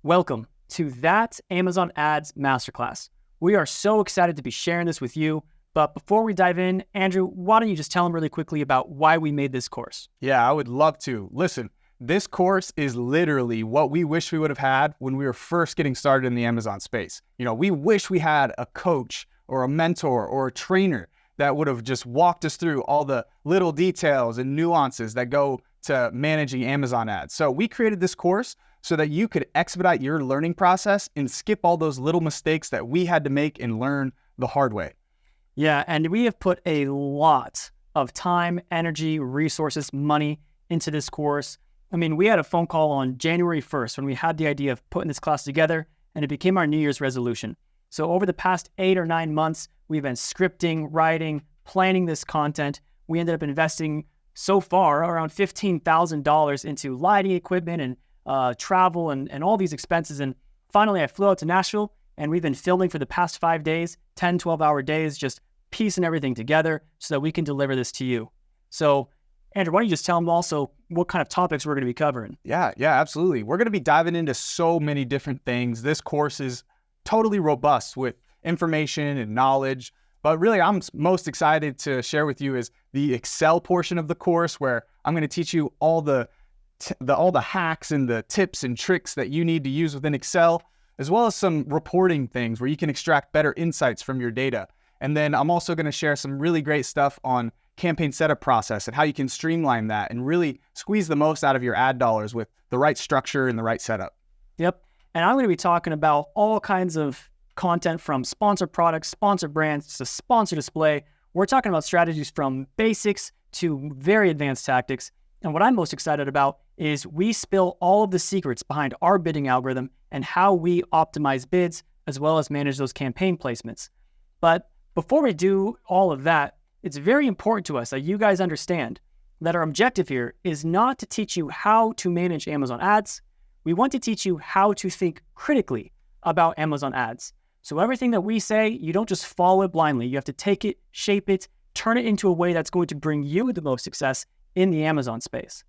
Welcome to That Amazon Ads Masterclass. We are so excited to be sharing this with you. But before we dive in, Andrew, why don't you just tell them really quickly about why we made this course? Yeah, I would love to. Listen, this course is literally what we wish we would have had when we were first getting started in the Amazon space. We wish we had a coach or a mentor or a trainer that would have just walked us through all the little details and nuances that go to managing Amazon ads. So we created this course so that you could expedite your learning process and skip all those little mistakes that we had to make and learn the hard way. Yeah, and we have put a lot of time, energy, resources, money into this course. I mean, we had a phone call on January 1st when we had the idea of putting this class together, and it became our New Year's resolution. So over the past 8 or 9 months, we've been scripting, writing, planning this content. We ended up investing so far around $15,000 into lighting equipment and travel and all these expenses. And finally, I flew out to Nashville, and we've been filming for the past 5 days, 10, 12-hour days, just piecing everything together so that we can deliver this to you. So, Andrew, why don't you just tell them also what kind of topics we're going to be covering? Yeah, absolutely. We're going to be diving into so many different things. This course is totally robust with information and knowledge. But really, I'm most excited to share with you is the Excel portion of the course, where I'm going to teach you all the hacks and the tips and tricks that you need to use within Excel, as well as some reporting things where you can extract better insights from your data. And then I'm also going to share some really great stuff on campaign setup process and how you can streamline that and really squeeze the most out of your ad dollars with the right structure and the right setup. Yep. And I'm going to be talking about all kinds of content, from sponsored products, sponsored brands, to sponsor display. We're talking about strategies from basics to very advanced tactics. And what I'm most excited about is we spill all of the secrets behind our bidding algorithm and how we optimize bids, as well as manage those campaign placements. But before we do all of that, it's very important to us that you guys understand that our objective here is not to teach you how to manage Amazon ads. We want to teach you how to think critically about Amazon ads. So everything that we say, you don't just follow it blindly. You have to take it, shape it, turn it into a way that's going to bring you the most success in the Amazon space.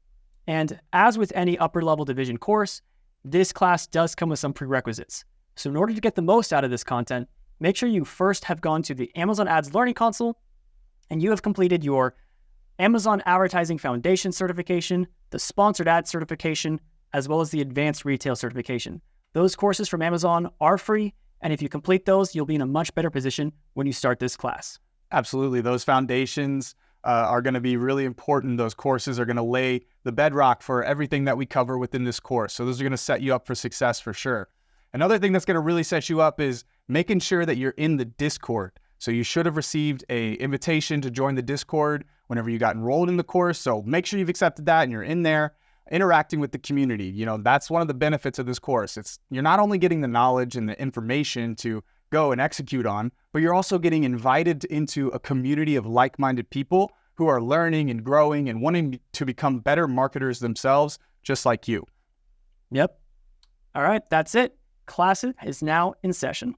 And as with any upper level division course, this class does come with some prerequisites. So in order to get the most out of this content, make sure you first have gone to the Amazon Ads Learning Console and you have completed your Amazon Advertising Foundation certification, the Sponsored Ad certification, as well as the Advanced Retail certification. Those courses from Amazon are free, and if you complete those, you'll be in a much better position when you start this class. Absolutely. Those foundations are going to be really important. Those courses are going to lay the bedrock for everything that we cover within this course. So those are going to set you up for success for sure. Another thing that's going to really set you up is making sure that you're in the Discord. So you should have received an invitation to join the Discord whenever you got enrolled in the course. So make sure you've accepted that and you're in there interacting with the community. That's one of the benefits of this course. You're not only getting the knowledge and the information to go and execute on, but you're also getting invited into a community of like-minded people who are learning and growing and wanting to become better marketers themselves, just like you. Yep. All right, that's it. Class is now in session.